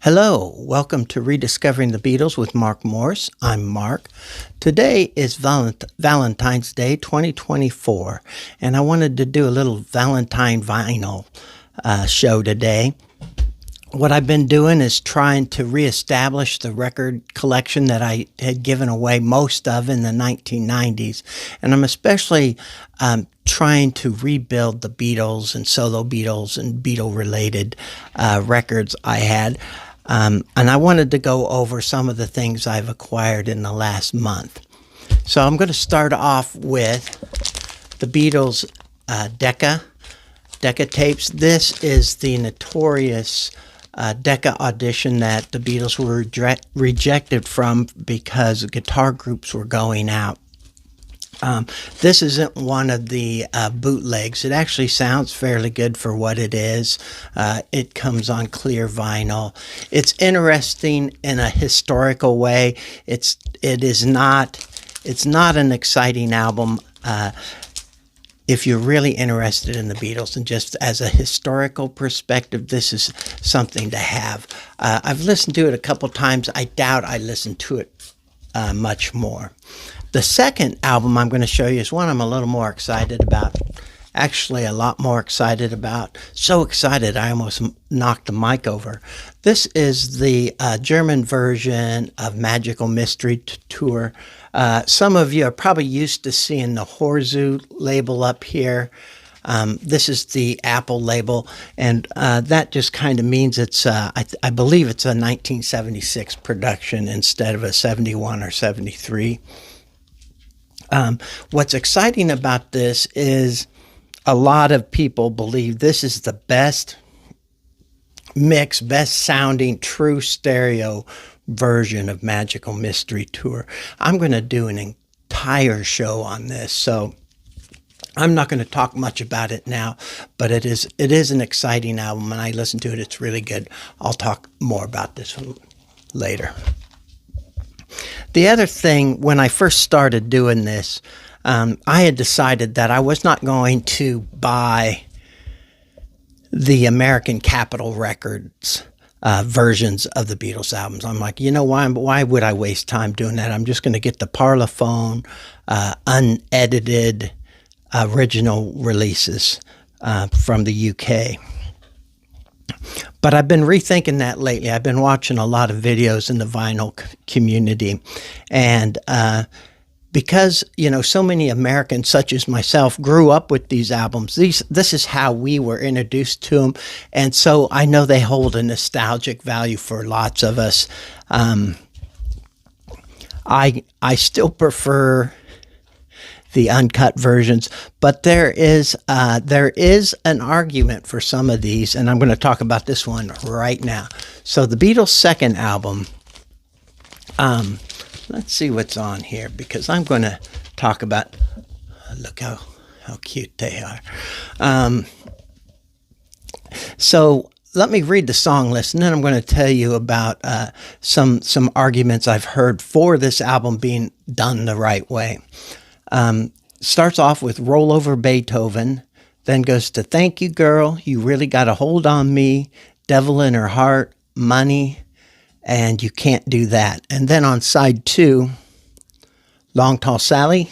Hello, welcome to Rediscovering the Beatles with Mark Morse. I'm Mark. Today is Valentine's Day 2024, and I wanted to do a little Valentine vinyl show today. What I've been doing is trying to reestablish the record collection that I had given away most of in the 1990s. And I'm especially trying to rebuild the Beatles and solo Beatles and Beatle-related records I had. And I wanted to go over some of the things I've acquired in the last month. So I'm going to start off with the Beatles Decca tapes. This is the notorious Decca audition that the Beatles were rejected from because guitar groups were going out. This isn't one of the bootlegs. It actually sounds fairly good for what it is. It comes on clear vinyl. It's interesting in a historical way. It's not an exciting album. If you're really interested in the Beatles and just as a historical perspective, this is something to have. I've listened to it a couple times. I doubt I listened to it much more. The second album I'm going to show you is one I'm a little more excited about. Actually, a lot more excited about. So excited I almost knocked the mic over. This is the German version of Magical Mystery Tour. Some of you are probably used to seeing the Horzu label up here. This is the Apple label, and that just kind of means it's, I believe it's a 1976 production instead of a 71 or 73. What's exciting about this is a lot of people believe this is the best mix, best sounding true stereo version of Magical Mystery Tour. I'm going to do an entire show on this, so I'm not going to talk much about it now, but it is an exciting album, and I listened to it. It's really good. I'll talk more about this one later. The other thing, when I first started doing this, I had decided that I was not going to buy the American Capitol Records versions of the Beatles albums. I'm like, you know, why would I waste time doing that? I'm just going to get the Parlophone, unedited original releases from the UK. But I've been rethinking that lately. I've been watching a lot of videos in the vinyl community. And because, you know, so many Americans, such as myself, grew up with these albums, this is how we were introduced to them. And so I know they hold a nostalgic value for lots of us. I still prefer the uncut versions, but there is an argument for some of these, and I'm going to talk about this one right now. So the Beatles' second album, let's see what's on here, because I'm going to talk about, look how cute they are. So let me read the song list, and then I'm going to tell you about some arguments I've heard for this album being done the right way. Starts off with Roll Over Beethoven, then goes to Thank You Girl, You Really Got a Hold on Me, Devil in Her Heart, Money, and You Can't Do That. And then on side 2, Long Tall Sally,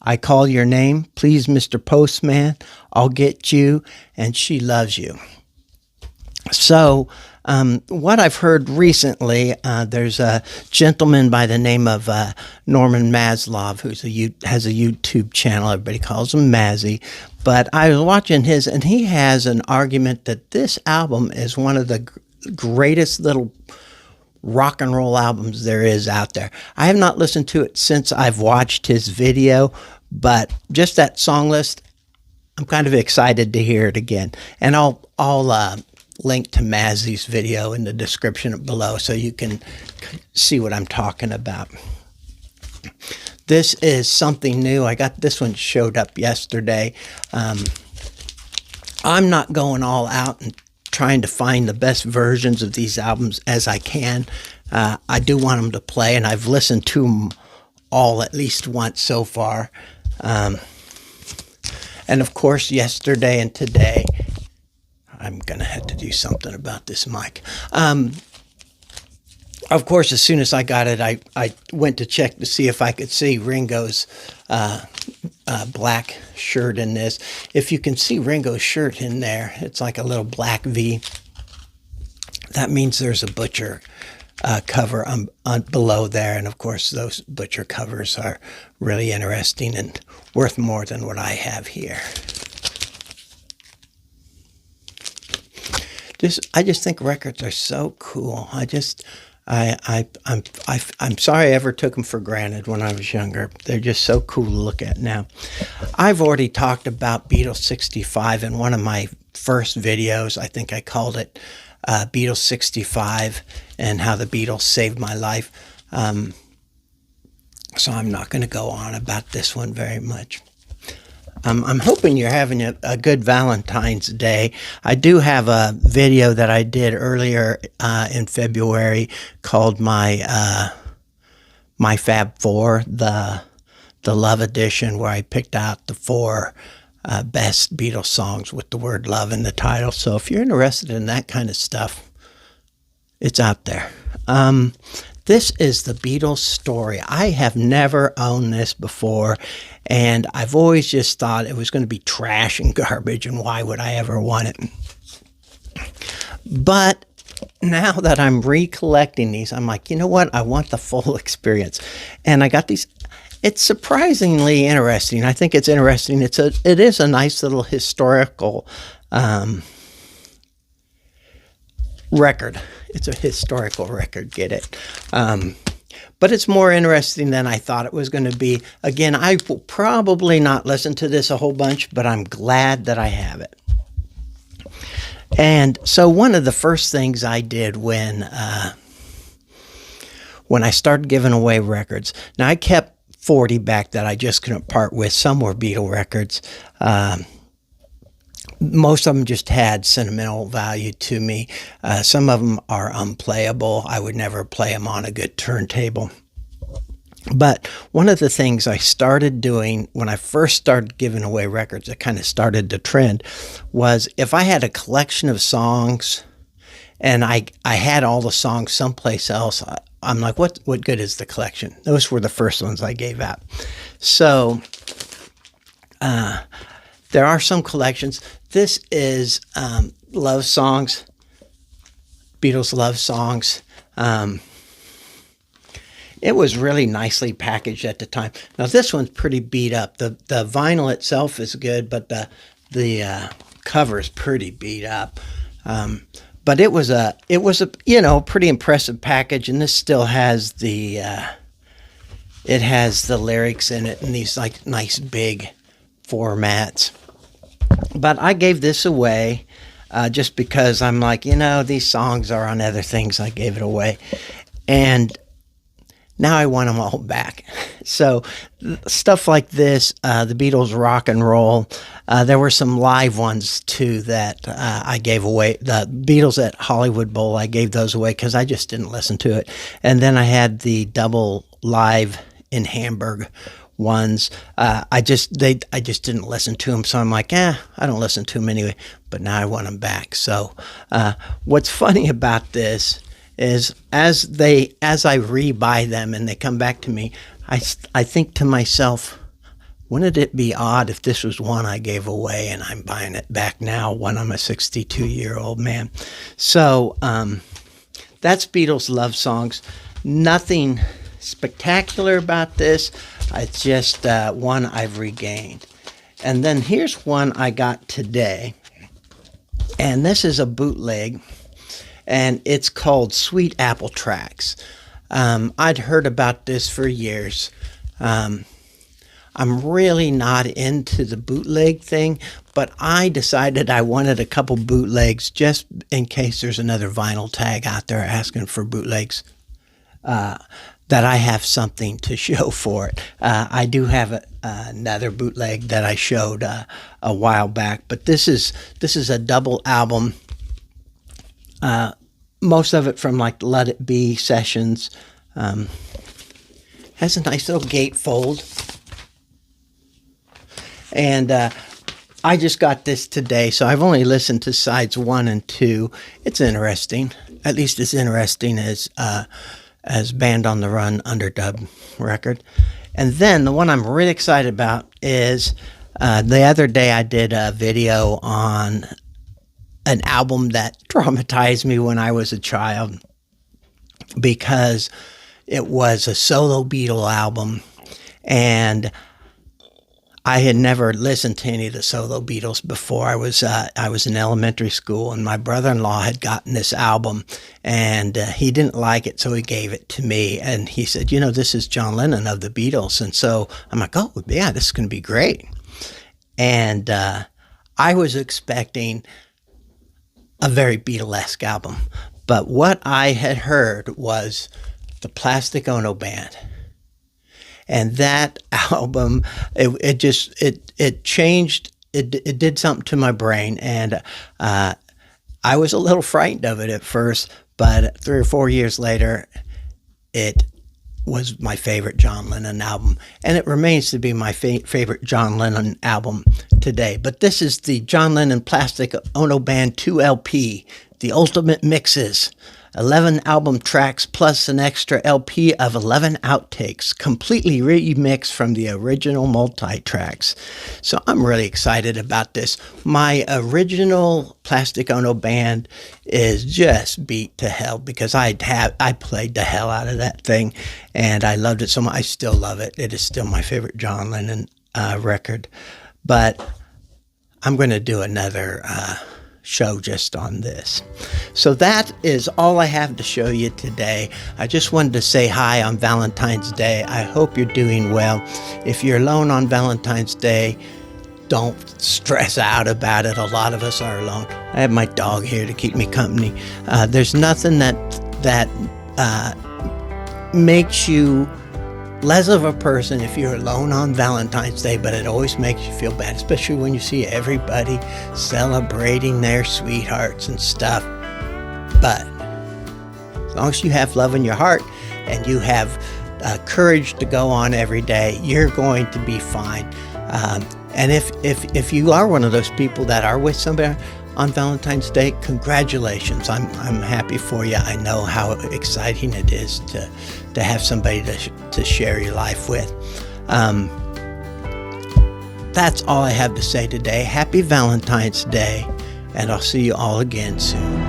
I Call Your Name, Please Mr. Postman, I'll Get You, and She Loves You. So what I've heard recently, there's a gentleman by the name of Norman Maslov, who has a YouTube channel. Everybody calls him Mazzy. But I was watching his, and he has an argument that this album is one of the greatest little rock and roll albums there is out there. I have not listened to it since I've watched his video, but just that song list, I'm kind of excited to hear it again. And I'll link to Mazzy's video in the description below so you can see what I'm talking about. This is something new. I got this one showed up yesterday. I'm not going all out and trying to find the best versions of these albums as I can. I do want them to play, and I've listened to them all at least once so far. And of course, yesterday and today, I'm going to have to do something about this mic. Of course, as soon as I got it, I went to check to see if I could see Ringo's black shirt in this. If you can see Ringo's shirt in there, it's like a little black V. That means there's a Butcher cover on below there, and of course those Butcher covers are really interesting and worth more than what I have here. I just think records are so cool. I'm sorry I ever took them for granted when I was younger. They're just so cool to look at now. I've already talked about Beatles 65 in one of my first videos. I think I called it Beatles 65 and how the Beatles saved my life. So I'm not going to go on about this one very much. I'm hoping you're having a good Valentine's Day. I do have a video that I did earlier in February called my Fab Four, the Love Edition, where I picked out the four best Beatles songs with the word love in the title. So if you're interested in that kind of stuff, it's out there. This is the Beatles story. I have never owned this before, and I've always just thought it was going to be trash and garbage, and why would I ever want it? But now that I'm recollecting these, I'm like, you know what? I want the full experience. And I got these. It's surprisingly interesting. I think it's interesting. It is a nice little historical record. It's a historical record, get it? But it's more interesting than I thought it was going to be. Again, I will probably not listen to this a whole bunch, but I'm glad that I have it. And so one of the first things I did when I started giving away records, now I kept 40 back that I just couldn't part with. Some were Beatle records. Most of them just had sentimental value to me. Some of them are unplayable. I would never play them on a good turntable. But one of the things I started doing when I first started giving away records, it kind of started the trend, was if I had a collection of songs and I had all the songs someplace else, I'm like, what good is the collection? Those were the first ones I gave out. So there are some collections. This is love songs, Beatles love songs. It was really nicely packaged at the time. Now this one's pretty beat up. The vinyl itself is good, but the cover is pretty beat up. But it was a pretty impressive package, and this still has it has the lyrics in it in these like nice big formats. But I gave this away just because I'm like, these songs are on other things. I gave it away. And now I want them all back. So stuff like this, the Beatles Rock and Roll. There were some live ones, too, that I gave away. The Beatles at Hollywood Bowl, I gave those away because I just didn't listen to it. And then I had the double live in Hamburg ones. I just didn't listen to them, so I'm like, I don't listen to them anyway. But now I want them back. So what's funny about this is as I re-buy them and they come back to me, I think to myself, wouldn't it be odd if this was one I gave away and I'm buying it back now when I'm a 62-year-old man? So that's Beatles love songs. Nothing spectacular about this. It's just one I've regained. And then here's one I got today. And this is a bootleg. And it's called Sweet Apple Tracks. I'd heard about this for years. I'm really not into the bootleg thing, but I decided I wanted a couple bootlegs just in case there's another vinyl tag out there asking for bootlegs, that I have something to show for it. I do have another bootleg that I showed a while back, but this is a double album. Most of it from like Let It Be sessions. Has a nice little gatefold. And I just got this today, so I've only listened to sides 1 and 2. It's interesting. at least as interesting as Band on the Run Underdub record. And then the one I'm really excited about is the other day I did a video on an album that traumatized me when I was a child because it was a solo Beatle album, and I had never listened to any of the solo Beatles before. I was in elementary school, and my brother-in-law had gotten this album, and he didn't like it, so he gave it to me. And he said, "You know, this is John Lennon of the Beatles." And so I'm like, "Oh, yeah, this is going to be great." And I was expecting a very Beatlesque album, but what I had heard was the Plastic Ono Band. And that album, it changed. It did something to my brain, and I was a little frightened of it at first. But 3 or 4 years later, it was my favorite John Lennon album, and it remains to be my favorite John Lennon album today. But this is the John Lennon Plastic Ono Band 2 LP, the ultimate mixes. 11 album tracks plus an extra LP of 11 outtakes, completely remixed from the original multi-tracks. So I'm really excited about this. My original Plastic Ono Band is just beat to hell because I played the hell out of that thing, and I loved it so much. I still love it. It is still my favorite John Lennon record. But I'm going to do another show just on this. So that is all I have to show you today. I just wanted to say hi on Valentine's Day. I hope you're doing well. If you're alone on Valentine's Day, don't stress out about it. A lot of us are alone. I have my dog here to keep me company. There's nothing that makes you less of a person if you're alone on Valentine's Day, but it always makes you feel bad, especially when you see everybody celebrating their sweethearts and stuff. But as long as you have love in your heart and you have courage to go on every day, you're going to be fine. And if you are one of those people that are with somebody on Valentine's Day, congratulations. I'm happy for you. I know how exciting it is to have somebody to share your life with. That's all I have to say today. Happy Valentine's Day, and I'll see you all again soon.